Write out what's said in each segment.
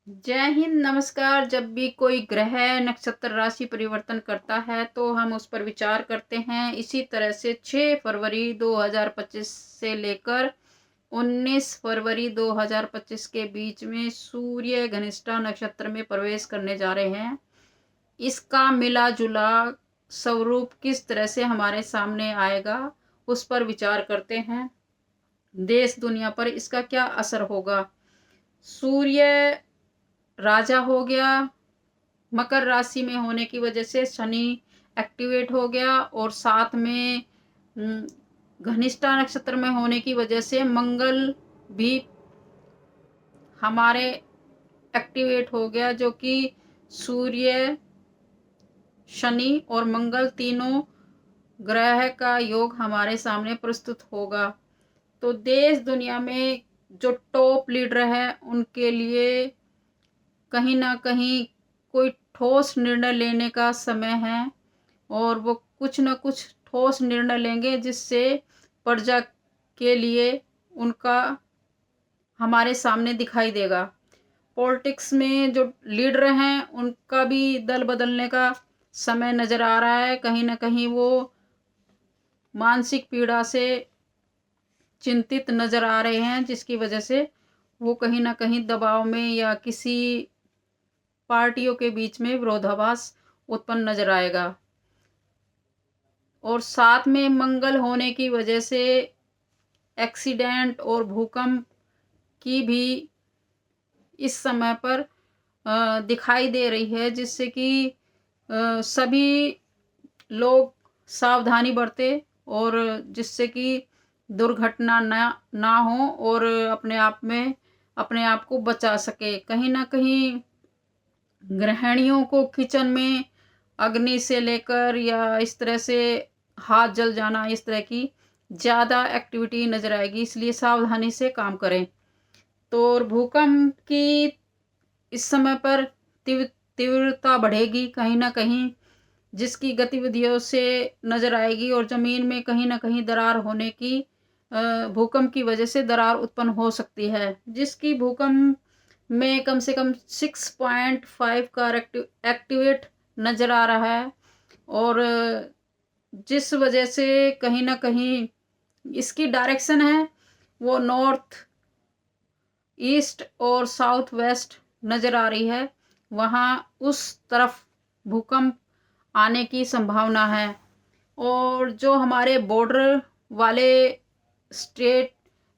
जय हिंद, नमस्कार। जब भी कोई ग्रह नक्षत्र राशि परिवर्तन करता है तो हम उस पर विचार करते हैं। इसी तरह से 6 फरवरी 2025 से लेकर 19 फरवरी 2025 के बीच में सूर्य घनिष्ठा नक्षत्र में प्रवेश करने जा रहे हैं। इसका मिला जुला स्वरूप किस तरह से हमारे सामने आएगा, उस पर विचार करते हैं। देश दुनिया पर इसका क्या असर होगा। सूर्य राजा हो गया, मकर राशि में होने की वजह से शनि एक्टिवेट हो गया, और साथ में घनिष्ठा नक्षत्र में होने की वजह से मंगल भी हमारे एक्टिवेट हो गया, जो कि सूर्य, शनि और मंगल तीनों ग्रह का योग हमारे सामने प्रस्तुत होगा। तो देश दुनिया में जो टॉप लीडर है उनके लिए कहीं ना कहीं कोई ठोस निर्णय लेने का समय है, और वो कुछ न कुछ ठोस निर्णय लेंगे जिससे प्रजा के लिए उनका हमारे सामने दिखाई देगा। पॉलिटिक्स में जो लीडर हैं उनका भी दल बदलने का समय नज़र आ रहा है। कहीं ना कहीं वो मानसिक पीड़ा से चिंतित नज़र आ रहे हैं, जिसकी वजह से वो कहीं ना कहीं दबाव में या किसी पार्टियों के बीच में विरोधाभास उत्पन्न नज़र आएगा। और साथ में मंगल होने की वजह से एक्सीडेंट और भूकंप की भी इस समय पर दिखाई दे रही है, जिससे कि सभी लोग सावधानी बरते, और जिससे कि दुर्घटना ना हो और अपने आप को बचा सके। कहीं ना कहीं गृहिणियों को किचन में अग्नि से लेकर या इस तरह से हाथ जल जाना, इस तरह की ज़्यादा एक्टिविटी नज़र आएगी, इसलिए सावधानी से काम करें। तो भूकंप की इस समय पर तीव्रता बढ़ेगी कहीं ना कहीं, जिसकी गतिविधियों से नज़र आएगी, और ज़मीन में कहीं ना कहीं दरार होने की भूकंप की वजह से दरार उत्पन्न हो सकती है, जिसकी भूकंप में कम से कम 6.5 का एक्टिवेट नज़र आ रहा है। और जिस वजह से कहीं ना कहीं इसकी डायरेक्शन है वो नॉर्थ ईस्ट और साउथ वेस्ट नज़र आ रही है, वहाँ उस तरफ भूकंप आने की संभावना है। और जो हमारे बॉर्डर वाले स्टेट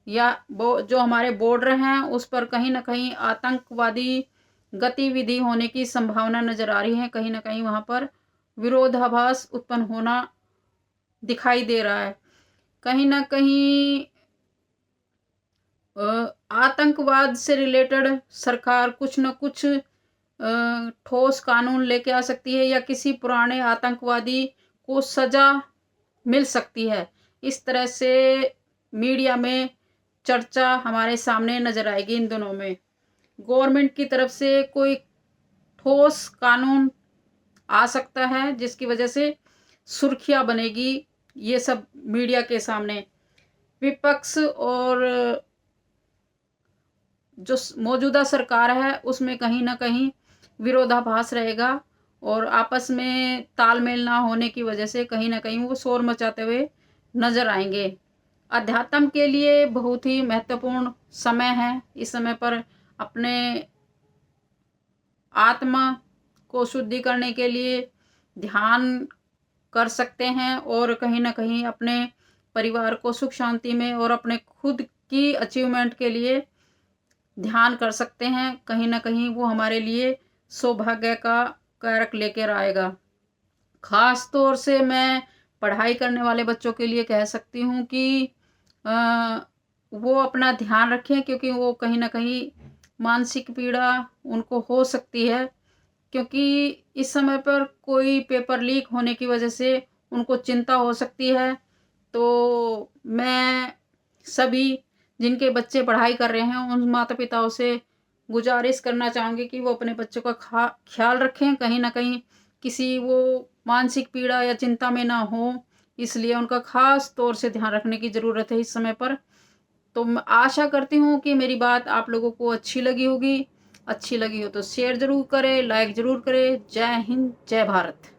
या जो हमारे बॉर्डर हैं उस पर कहीं ना कहीं आतंकवादी गतिविधि होने की संभावना नज़र आ रही है। कहीं ना कहीं वहाँ पर विरोधाभास उत्पन्न होना दिखाई दे रहा है। कहीं ना कहीं आतंकवाद से रिलेटेड सरकार कुछ न कुछ ठोस कानून लेके आ सकती है, या किसी पुराने आतंकवादी को सजा मिल सकती है। इस तरह से मीडिया में चर्चा हमारे सामने नज़र आएगी। इन दोनों में गवर्नमेंट की तरफ से कोई ठोस कानून आ सकता है, जिसकी वजह से सुर्खियां बनेगी ये सब मीडिया के सामने। विपक्ष और जो मौजूदा सरकार है उसमें कहीं ना कहीं विरोधाभास रहेगा, और आपस में तालमेल ना होने की वजह से कहीं ना कहीं वो शोर मचाते हुए नजर आएंगे। अध्यात्म के लिए बहुत ही महत्वपूर्ण समय है। इस समय पर अपने आत्मा को शुद्धि करने के लिए ध्यान कर सकते हैं, और कहीं ना कहीं अपने परिवार को सुख शांति में और अपने खुद की अचीवमेंट के लिए ध्यान कर सकते हैं। कहीं ना कहीं वो हमारे लिए सौभाग्य का कारक लेकर आएगा। खास तौर से मैं पढ़ाई करने वाले बच्चों के लिए कह सकती हूँ कि वो अपना ध्यान रखें, क्योंकि वो कहीं ना कहीं मानसिक पीड़ा उनको हो सकती है, क्योंकि इस समय पर कोई पेपर लीक होने की वजह से उनको चिंता हो सकती है। तो मैं सभी जिनके बच्चे पढ़ाई कर रहे हैं उन माता पिताओं से गुजारिश करना चाहूँगी कि वो अपने बच्चों का ख्याल रखें, कहीं ना कहीं किसी वो मानसिक पीड़ा या चिंता में ना हो, इसलिए उनका खास तौर से ध्यान रखने की ज़रूरत है इस समय पर। तो मैं आशा करती हूँ कि मेरी बात आप लोगों को अच्छी लगी होगी। अच्छी लगी हो तो शेयर ज़रूर करें, लाइक ज़रूर करें। जय हिंद, जय भारत।